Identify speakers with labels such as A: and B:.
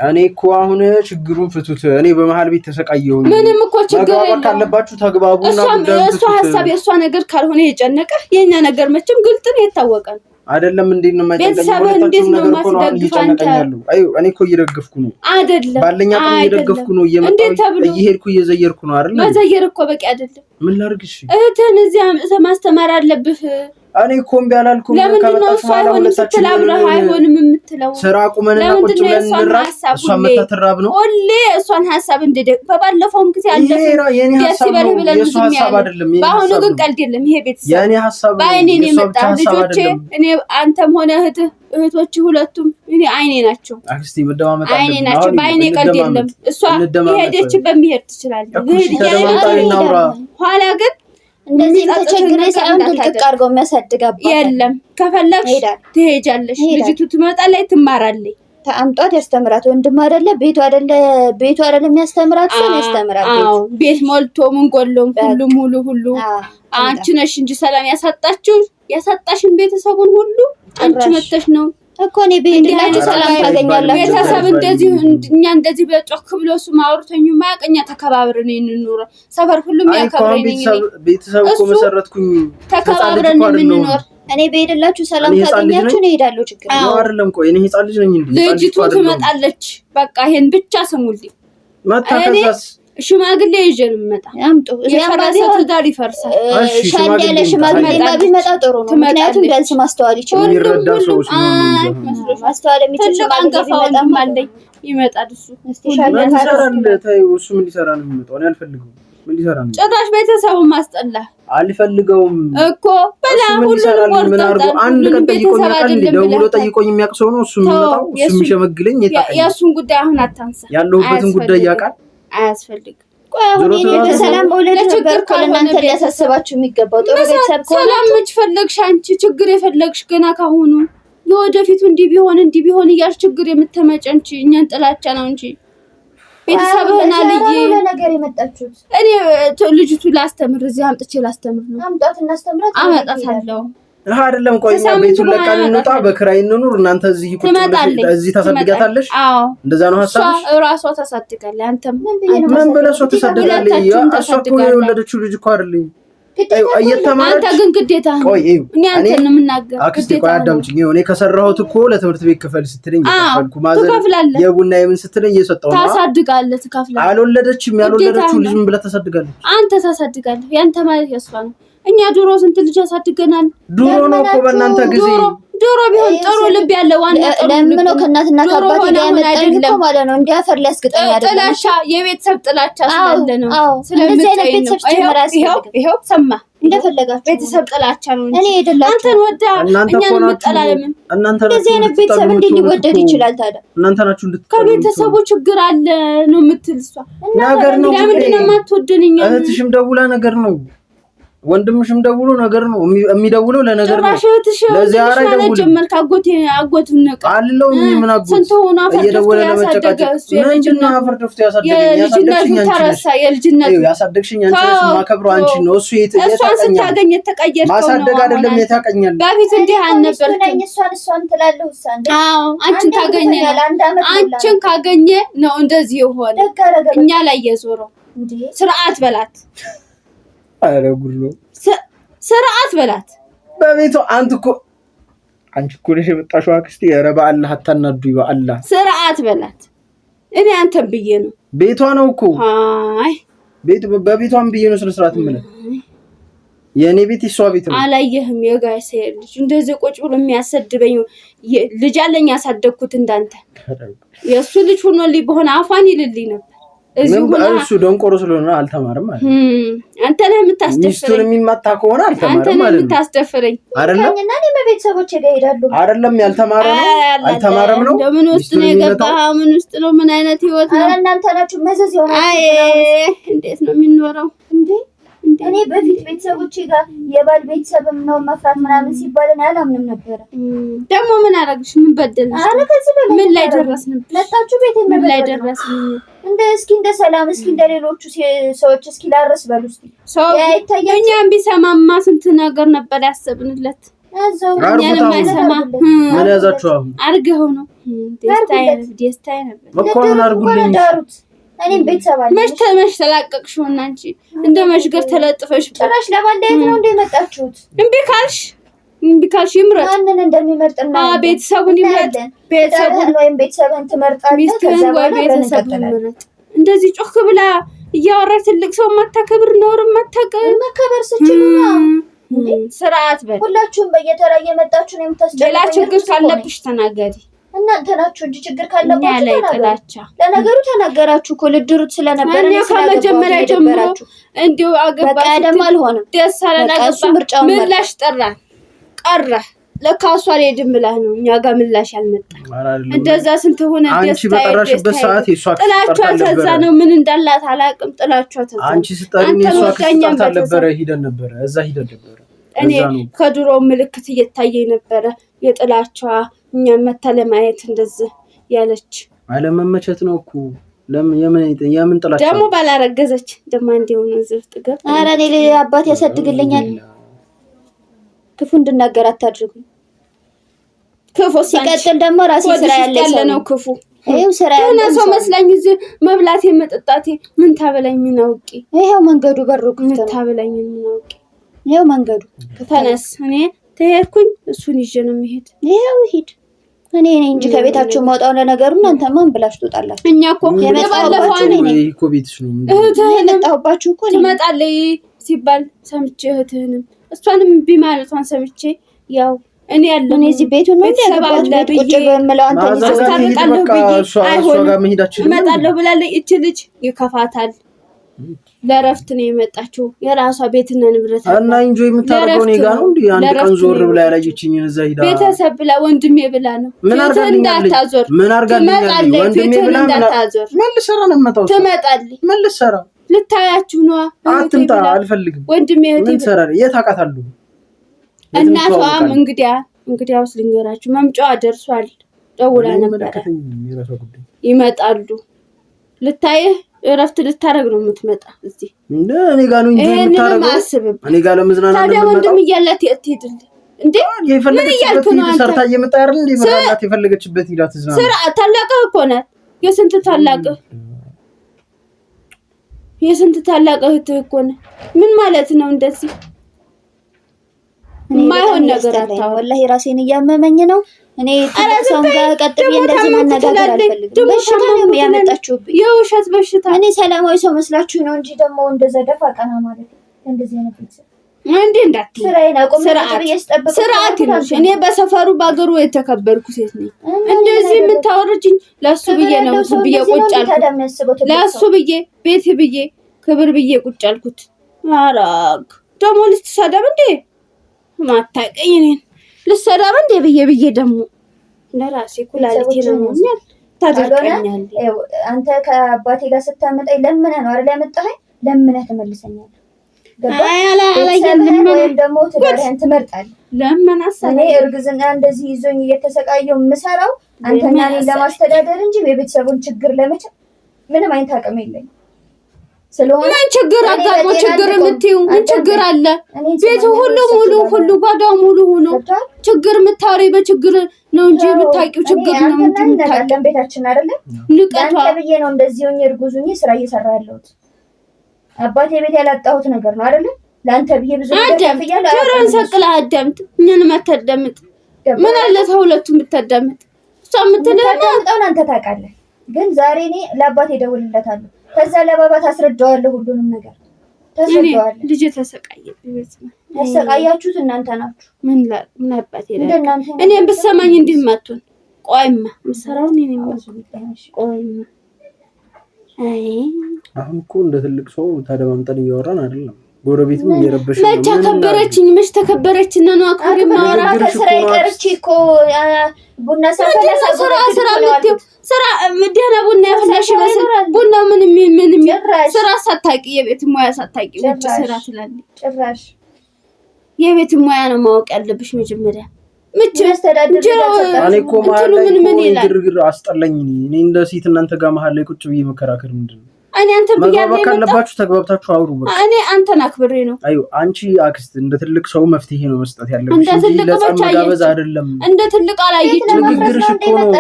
A: እኔ እኮ አሁን ችግሩን ፍቱት። እኔ በመሃል ቤት ተሰቃየሁ።
B: ምንም እኮ ችግር የለም።
A: ካለባችሁ ተግባቡና
B: እሷ ሐሳብ የሷ ነገር ካልሆነ የጨነቀ የኛ ነገር መቼም ግልጥ ነው የታወቀ ነው
A: አይደለም እንዴ? ነው
B: ቤተሰብህ እንዴት ነው ማስደግፍ አንተ?
A: እኔ እኮ እየደገፍኩ ነው
B: አይደለም?
A: ባለኛ ቀን እየደገፍኩ ነው እየሄድኩ እየዘየርኩ ነው አይደል?
B: መዘየር እኮ በቂ አይደለም።
A: ምን ላድርግሽ?
B: እህትን እዚያ ማስተማር አለብህ።
A: እኔ እኮ እምቢ አላልኩም።
B: ከመጣሽ በኋላ ሁለታችን አይሆንም የምትለው
A: ስራ ቁመንና ቁጭ ብለን እንራስ። እሷ መታተራብ ነው ሁሌ
B: እሷን ሐሳብ እንደደግ በባለፈውም ጊዜ አለፈ ደስ ይበልህ ብለን ዝም ያለ በአሁኑ ግን ቀልድ የለም። ይሄ ቤተሰብ
A: የኔ ሐሳብ
B: በአይኔ ነው የመጣ ልጆቼ እኔ አንተም ሆነ እህቶች ሁለቱም እኔ አይኔ ናቸው።
A: አክስቴ መደማመጥ አለብን።
B: አይኔ ናቸው በአይኔ ቀልድ የለም። እሷ ሄደች በሚሄድ ትችላለች። ኋላ ግን
C: እንደዚህ ተቸግረ ሳይሆን ጥልቅ አድርገው የሚያሳድጋባ
B: የለም። ከፈለግሽ ትሄጃለሽ። ልጅቱ ትመጣለች፣ ትማራለች።
C: ተአምጧት ያስተምራት ወንድም አይደለ ቤቱ አይደለ የሚያስተምራት ሰው ያስተምራት።
B: አዎ ቤት ሞልቶ ምን ጎሎም ሁሉ አንቺ ነሽ እንጂ ሰላም ያሳጣሽን ቤተሰቡን ሁሉ አንቺ መተሽ ነው
C: እኮ ነው በእንደላችሁ ሰላም ታገኛላችሁ።
B: ቤተሰብ እንደዚህ እኛ እንደዚህ በጮክ ብሎ እሱ ማውርተኙ ማያቀኛ ተከባብረን እንኖር ሰፈር ሁሉም ያከብረኝ ነኝ።
A: ቤተሰብ እኮ መሰረትኩኝ
B: ተከባብረን እንኖር።
C: እኔ በእንደላችሁ ሰላም ታገኛችሁ ነው እሄዳለሁ። ችግር
A: ነው አይደለም? ቆይ እኔ ህፃን ልጅ ነኝ እንዴ?
B: ልጅቱ ትመጣለች። በቃ ይሄን ብቻ ስሙልኝ።
A: ማታከዛስ
B: ሽማግሌ ይዤ ነው የምመጣ።
C: አምጡ
B: የፈረሰ ትዳር ይፈርሳል።
C: ሻንዴ ለሽማግሌ ቢመጣ ጥሩ ነው። ምክንያቱም ቢያንስ ማስተዋል ይችላል።
A: የሚረዳ ሰው
C: ማስተዋል የሚችል
B: ሽማግሌ ይመጣል። እሱ
A: ምን ሊሰራ ነው የሚመጣው? እኔ አልፈልገውም። ምን ሊሰራ ነው?
B: ጭራሽ ቤተሰቡን ማስጠላ
A: አልፈልገውም
B: እኮ በላ ሁሉ
A: ምን አርጎ አንድ ቀን ጠይቆኝ ያውቃል? ደውሎ ጠይቆኝ የሚያውቅ ሰው ነው እሱ የሚመጣው። እሱ የሚሸመግለኝ
B: የእሱን ጉዳይ አሁን አታንሳ።
A: ያለሁበትን ጉዳይ ያውቃል።
B: አያስፈልግም።
C: ቆይ አሁን እኔ በሰላም በሁለት ነገር ኮለናንተ ሊያሳስባችሁ የሚገባው ጥሩ ቤተሰብ ኮለ
B: ሰላም የምትፈልግሽ አንቺ ችግር የፈለግሽ ገና ካሁኑ የወደፊቱ እንዲህ ቢሆን እያልሽ ችግር የምትመጨንቺ እኛን ጥላቻ ነው እንጂ ቤተሰብህና ልጅ
C: ነገር የመጣችሁት
B: እኔ ልጅቱ ላስተምር እዚህ አምጥቼ ላስተምር ነው።
C: አምጣት እናስተምራት
B: አመጣታለሁ።
A: አይደለም ቆይ እኛ ቤቱን ለቃን እንውጣ፣ በክራይ እንኑር። እናንተ እዚህ ቁጭ ብለሽ እዚህ ታሳድጋታለሽ። እንደዛ ነው ሐሳብሽ?
B: ራሷ ታሳድጋለች። አንተም
A: ምን ብለሽ ታሳድጋለች? እሷ እኮ የወለደችው ልጅ እኮ አይደለም።
B: አንተ ግን ግዴታ
A: ቆይ
B: እኔ አንተን የምናገር
A: አክስቴ ቆይ አዳምጪኝ። እኔ ከሰራሁት እኮ ለትምህርት ቤት ክፈል ስትለኝ እየከፈልኩ ማዘር የቡና የምን ስትለኝ እየሰጠው ነው።
B: ታሳድጋለህ፣ ትከፍላለህ።
A: አልወለደችም። ያልወለደችው ልጅ ምን ብላ ታሳድጋለች?
B: አንተ ታሳድጋለህ። ያንተ ማለት ያስፋ ነው። እኛ ድሮ ስንት ልጅ ያሳድገናል።
A: ድሮ ነው እኮ በእናንተ ጊዜ
B: ድሮ ቢሆን ጥሩ ልብ ያለው ዋና ጥሩ
C: ለምን ነው ከእናትና ከአባቴ ጋር ያመጣኝ እኮ ማለት ነው። እንዲያፈር ሊያስገጠኝ አይደለም።
B: ጥላቻ የቤተሰብ ጥላቻ ስላለ ነው።
C: ስለዚህ አይነት ቤተሰብ ጭምራስ
B: ይሄው ሰማ
C: እንደፈለጋችሁ
B: ቤተሰብ ጥላቻ ነው እንጂ
C: እኔ አይደለም።
B: አንተን ወዳ እኛን መጣላለም።
C: እንደዚህ አይነት ቤተሰብ እንዴት ሊወደድ ይችላል ታዲያ?
A: እናንተ ናችሁ
B: ከቤተሰቡ ችግር አለ ነው የምትል እሷ
A: ነገር ነው።
B: ለምንድን ነው የማትወደኝ?
A: እህትሽም ደውላ ነገር ነው፣ ወንድምሽም ደውሎ ነገር ነው። የሚደውለው ለነገር ነው።
B: ለዚህ አራ ደውል ጀመርክ። አጎቱን ነቀ
A: አለው ምን አጎት እየደወለ ለመጨቃጨቅ ምንድነው? አፈር ደፍቶ ያሳደግሽኝ አንቺ ነሽ። ማከብረው አንቺ ነው። እሱ
B: እሷን ስታገኝ የተቀየርከው ነው።
A: ማሳደግ አይደለም የታቀኛል።
B: በፊት እንዲህ አልነበርክም።
C: እሷን ትላለህ ውሳን
B: አዎ አንቺን ካገኘ ነው እንደዚህ የሆነ እኛ ላይ የዞረው። ስርዓት በላት
A: አረ ጉሎ
B: ስርዓት በላት
A: በቤቱ አንቺ እኮ ነሽ የመጣሽው አክስቴ። ኧረ በአላህ አታናዱኝ በአላህ።
B: ስርዓት በላት። እኔ አንተን ብዬ ነው።
A: ቤቷ ነው እኮ
B: አይ
A: በቤቷም ብዬ ነው ስነ ስርዓት የምልህ። የኔ ቤት እሷ ቤት ነው።
B: አላየህም? የጋይስ ልጅ እንደዚህ ቁጭ ብሎ የሚያሰድበኝ ልጅ አለኝ ያሳደግኩት እንዳንተ። የእሱ ልጅ ሆኖልኝ በሆነ አፋን ይልልኝ ነበር።
A: እሱ ደንቆሮ ስለሆነ አልተማረም ማለት
B: አንተ ነህ የምታስደፍረኝ።
A: ሚስቱን የሚመታ ከሆነ አልተማረም ማለት
B: አንተ ነህ የምታስደፍረኝ
A: አይደለም?
C: እና እኔ በቤተሰቦቼ ጋር ሄዳለሁ
A: አይደለም? ያልተማረ ነው አልተማረም ነው።
B: ምን ውስጥ ነው የገባህ? ምን ውስጥ ነው? ምን አይነት ህይወት ነው?
C: እናንተ ናችሁ መዘዝ የሆነ።
B: አይ እንዴት ነው የሚኖረው እንዴ?
C: እኔ በፊት ቤተሰቦቼ ጋር የባል ቤተሰብም ነው መፍራት ምናምን ሲባል እኔ አላምንም ነበር።
B: ደግሞ ምን አደረግሽ? ምን በደልሽ? ምን ላይ ደረስን?
C: መጣችሁ ቤት
B: ምን ላይ ደረስን?
C: እንደ ሰላም እስኪ እንደ ሌሎቹ ሰዎች እስኪ ላረስ በሉ እስኪ
B: እኛም ቢሰማማ ስንት ነገር ነበር ያሰብንለት። እኛንም አይሰማ
A: ምን ያዛችሁ አሁን
B: አርገው ነው ደስታዬ ነበር
A: እኮ ምን አርጉልኝ
C: እኔም ቤተሰብ አለ
B: መች ተላቀቅሽውና አንቺ እንደ መሽገር ተለጥፈሽ
C: ጭራሽ ለባንዳይት ነው እንደመጣችሁት
B: እምቢ ካልሽ ይምረጥ
C: ማንን እንደሚመርጥና
B: ቤተሰቡን ይምረጥ
C: ቤተሰቡን ወይም ቤተሰብን ትመርጣለህ ከዛ በኋላ ቤተሰቡን ይምረጥ
B: እንደዚህ ጮክ ብላ እያወራች ትልቅ ሰው ማታከብር ኖር ማታከብር
C: መከበር ስችሉ እንዴ
B: ስርዓት በል
C: ሁላችሁም በየተራ እየመጣችሁ ነው የምታስጨንቁኝ
B: ሌላ ችግር ካለብሽ ተናገሪ
C: እናንተ ናችሁ እንጂ ችግር ካለባችሁ
B: ተናገሩ
C: ለነገሩ ተናገራችሁ እኮ ልድሩት ስለነበረ
B: ነው ከመጀመሪያ ጀምሮ እንዴው አገባሽ
C: በቃ አልሆነም
B: ደስ አለና ምላሽ ጠራን ቀረ ለካሷ ለድም ብላህ ነው እኛ ጋር ምላሽ ያልመጣ እንደዛ ስንት ሆነ
A: አንቺ በጠራሽበት ሰዓት የሷ
B: ጥላቻ ተዛ ነው ምን እንዳላት አላቅም ጥላቻ ተዛ
A: አንቺ ስጠሪኝ የሷ ከተጣ ነበር ሄደን ነበር እዛ ሄደን ነበር
B: እኔ ከድሮ ምልክት እየታየኝ ነበር የጥላቻዋ እኛ መተለ ማየት እንደዚህ ያለች
A: አለመመቸት ነው እኮ የምን ጥላቻ
B: ደግሞ ባላረገዘች ደግሞ እንደው ነው ዝፍጥ ገብ
C: ኧረ እኔ አባቴ ያሳድግልኛል ክፉ እንድናገር አታድርጉኝ ክፉ ሲቀጥል ደግሞ ራሴ ስራ ያለ ነው ክፉ ይሄው ስራ ያለ
B: ሰው መስላኝ እዚህ መብላቴ መጠጣቴ ምን ታበላኝ ምን አውቂ
C: ይሄው መንገዱ በሩ ክፍት ነው
B: ታበላኝ ምን አውቂ
C: ይሄው መንገዱ
B: ተነስ እኔ ተሄድኩኝ እሱን ይዤ ነው የሚሄድ
C: ይሄው ሂድ እኔ እንጂ ከቤታችሁ ማውጣው ለነገሩ እናንተ ማን ብላሽ ትወጣላችሁ
B: እኛ እኮ የባለፈው
A: እኔ እኮ ቤትሽ ነው
C: የመጣሁባችሁ እኮ
B: ትመጣለች ሲባል ሰምቼ እህትህንም እሷንም ቢማለቷን ሰምቼ ያው እኔ ያለው
C: እኔ እዚህ ቤቱ ነው እንደገባሁት ቁጭ በመለው አንተ
B: ታስታርቃለሁ ብዬ
A: አይሆንም
B: እመጣለሁ ብላለች እቺ ልጅ ይከፋታል ለረፍት ነው የመጣችው የራሷ ቤትና ንብረት
A: እና ኢንጆይ የምታደርገው እኔ ጋር ነው እንዴ አንድ ቀን ዞር ብላ ያላየችኝ እዛ ሄዳ
B: ቤተሰብ ብላ ወንድሜ ብላ ነው እንዳታዞር
A: ምን አርጋልኝ ወንድሜ ብላ
B: እንዳታዞር
A: ምን ልሰራ ነው መጣው
B: ትመጣለች
A: ምን ልሰራ
B: ልታያችሁ ነው
A: አትምጣ አልፈልግም
B: ወንድሜ
A: ምን ሰራ የታቃታለሁ
B: እናቷም እንግዲያውስ ልንገራችሁ መምጫዋ ደርሷል ደውላ ነበር ይመጣሉ ልታይህ እረፍት ልታረግ ነው የምትመጣ እዚህ
A: እንዴ እኔ ጋር ነው እንጂ የምታረገው እኔ ጋር ለመዝናናት ነው
B: ታዲያ ወንድም እያላት የትሄድል እንዴ ምን እያልክ ነው አንተ
A: ሰርታ እየመጣ አይደል እንዴ መራናት የፈለገችበት ሂዳት ዝና
B: ስራ ታላቀህ እኮ ናት የስንት ታላቀህ እኮ ነው ምን ማለት ነው እንደዚህ ማይሆን ነገር አታው
C: ወላሂ ራሴን እያመመኝ ነው እኔ ተሰም ጋር ቀጥብ እንደዚህ መነጋገር አልፈልግም በሽታ ነው ያመጣችሁብኝ
B: የውሸት በሽታ
C: እኔ ሰላማዊ ሰው መስላችሁ ነው እንጂ ደግሞ እንደዛ ደፋ ቀና ማለት እንደዚህ አይነት ቤተሰብ
B: እንዴ እንዳትይ ስርዓት ነው እኔ በሰፈሩ ባገሩ የተከበርኩ ሴት ነኝ እንደዚህ የምታወርጅኝ ለሱ ብዬ ነው ብዬ ቁጭ አልኩት ለሱ ብዬ ቤት ብዬ ክብር ብዬ ቁጭ አልኩት አራግ ደግሞ ልትሰደብ እንዴ ማታቀኝ ነኝ ልሰዳብ እንደ ብዬ ደግሞ ለራሴ ኩላሊቴ ነው ማለት ታደርቀኛል
C: አንተ ከአባቴ ጋር ስታመጣኝ ለምን ነው አይደል ያመጣኸኝ ለምን ተመልሰኛል ወይም ደግሞ ትዳርህን ትመርጣለህ
B: ለምን አሰለ
C: እኔ እርግዝና እንደዚህ ይዞኝ እየተሰቃየው የምሰራው አንተና እኔን ለማስተዳደር እንጂ የቤተሰቡን ችግር ለመቻ ምንም አይነት አቅም የለኝም ስለሆነ
B: ምን ችግር አጋጥሞ ችግር የምትይው ምን ችግር አለ ቤቱ ሁሉ ጓዳው ሙሉ ሆኖ ችግር የምታወሪ በችግር ነው እንጂ የምታውቂው ችግር ነው እንጂ የምታውቂው
C: ቤታችን አይደለም ንቀቷ ለብዬ ነው እንደዚህ ሆኜ እርጉዙኝ ስራ እየሰራ ያለሁት አባቴ ቤት ያላጣሁት ነገር ነው አይደል ላንተ ብዬ ብዙ ነገር ይያለው
B: ጆሮን ሰቅላ አዳምጥ እኛን ማታዳምጥ ምን አለ ተሁለቱም የምታዳምጥ እሷ የምትለማው
C: አንተ ታውቃለህ ግን ዛሬ እኔ ለአባቴ ደውልለታለሁ ከዛ ለባባ ታስረዳዋለሁ ሁሉንም ነገር ታስረዳዋለሁ
B: ልጅ ተሰቃየብኝ
C: ያሰቃያችሁት እናንተ ናችሁ
B: ምን አባቴ ላይ እኔም ብሰማኝ እንዲማቱን ቆይማ ምሰራውን እኔ ቆይማ አይ
A: አሁን እኮ እንደ ትልቅ ሰው ተደማምጠን እያወራን አይደለም ጎረቤትም እየረበሽ ነው
B: መች ተከበረችና ነው አክብሬ ማወራ
C: ከስራ ይቀርቺ እኮ ቡና
B: ስራ ደህና ቡና ያፈላሽ መስል ቡና ምን ስራ ሳታቂ የቤት ሙያ ሳታቂ ውጭ ስራ ትላለች
C: ጭራሽ
B: የቤት ሙያ ነው ማወቅ ያለብሽ መጀመሪያ ምች
C: ያስተዳድር
A: እኔ እኮ ማለት ምን ግርግር አስጠላኝ እኔ እንደ ሴት እናንተ ጋር መሀል ላይ ቁጭ ብዬ መከራከር ምንድነው
B: እኔ አንተ
A: መግባባት ካለባችሁ ተግባብታችሁ አውሩ።
B: እኔ አንተን አክብሬ ነው።
A: አዩ አንቺ አክስት እንደ ትልቅ ሰው መፍትሄ ነው መስጠት ያለብሽ
B: እንጂ
A: ለጸም ጋበዝ አይደለም።
B: እንደ ትልቅ አላየችም።
A: ንግግርሽ እኮ ነው